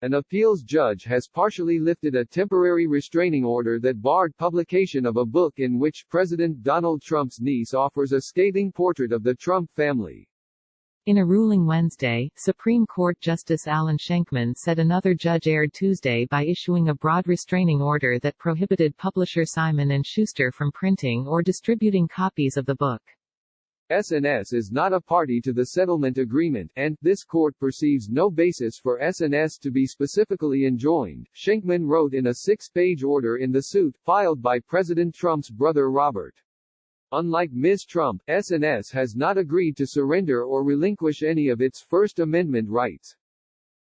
An appeals judge has partially lifted a temporary restraining order that barred publication of a book in which President Donald Trump's niece offers a scathing portrait of the Trump family. In a ruling Wednesday, Supreme Court Justice Alan Schenkman said another judge erred Tuesday by issuing a broad restraining order that prohibited publisher Simon & Schuster from printing or distributing copies of the book. SNS is not a party to the settlement agreement, and this court perceives no basis for SNS to be specifically enjoined, Schenkman wrote in a 6-page order in the suit, filed by President Trump's brother Robert. Unlike Ms. Trump, SNS has not agreed to surrender or relinquish any of its First Amendment rights.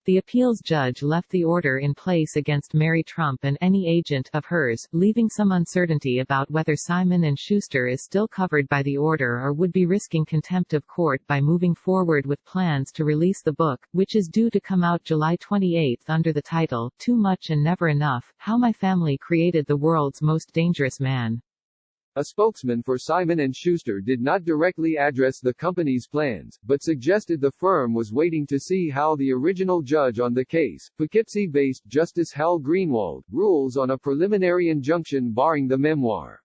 The appeals judge left the order in place against Mary Trump and any agent of hers, leaving some uncertainty about whether Simon & Schuster is still covered by the order or would be risking contempt of court by moving forward with plans to release the book, which is due to come out July 28 under the title, Too Much and Never Enough, How My Family Created the World's Most Dangerous Man. A spokesman for Simon & Schuster did not directly address the company's plans, but suggested the firm was waiting to see how the original judge on the case, Poughkeepsie-based Justice Hal Greenwald, rules on a preliminary injunction barring the memoir.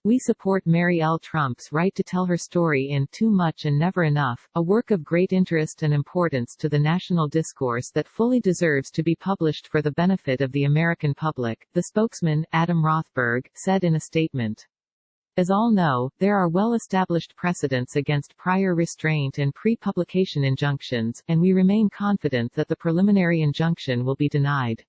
We support Mary L. Trump's right to tell her story in Too Much and Never Enough, a work of great interest and importance to the national discourse that fully deserves to be published for the benefit of the American public, the spokesman, Adam Rothberg, said in a statement. As all know, there are well-established precedents against prior restraint and pre-publication injunctions, and we remain confident that the preliminary injunction will be denied.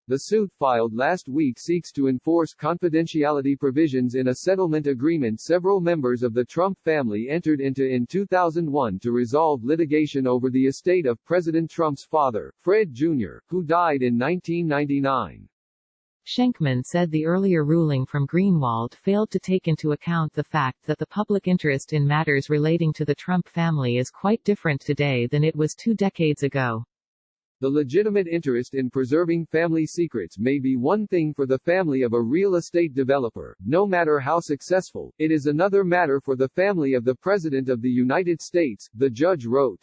The suit filed last week seeks to enforce confidentiality provisions in a settlement agreement several members of the Trump family entered into in 2001 to resolve litigation over the estate of President Trump's father, Fred Jr., who died in 1999. Schenkman said the earlier ruling from Greenwald failed to take into account the fact that the public interest in matters relating to the Trump family is quite different today than it was 2 decades ago. The legitimate interest in preserving family secrets may be one thing for the family of a real estate developer, no matter how successful. It is another matter for the family of the President of the United States, the judge wrote.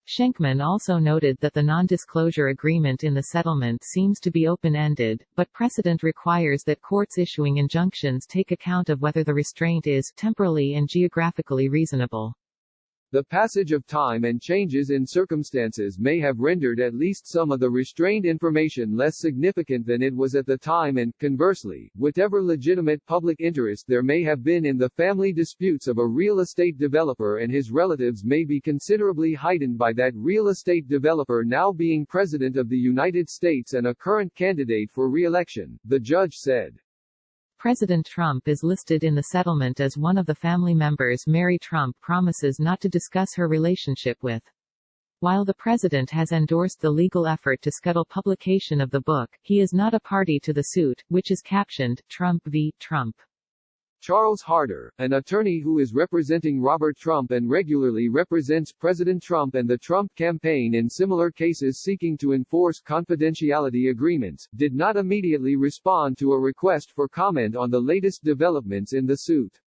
Schenkman also noted that the non-disclosure agreement in the settlement seems to be open-ended, but precedent requires that courts issuing injunctions take account of whether the restraint is temporally and geographically reasonable. The passage of time and changes in circumstances may have rendered at least some of the restrained information less significant than it was at the time and, conversely, whatever legitimate public interest there may have been in the family disputes of a real estate developer and his relatives may be considerably heightened by that real estate developer now being President of the United States and a current candidate for re-election, the judge said. President Trump is listed in the settlement as one of the family members Mary Trump promises not to discuss her relationship with. While the president has endorsed the legal effort to scuttle publication of the book, he is not a party to the suit, which is captioned, Trump v. Trump. Charles Harder, an attorney who is representing Robert Trump and regularly represents President Trump and the Trump campaign in similar cases seeking to enforce confidentiality agreements, did not immediately respond to a request for comment on the latest developments in the suit.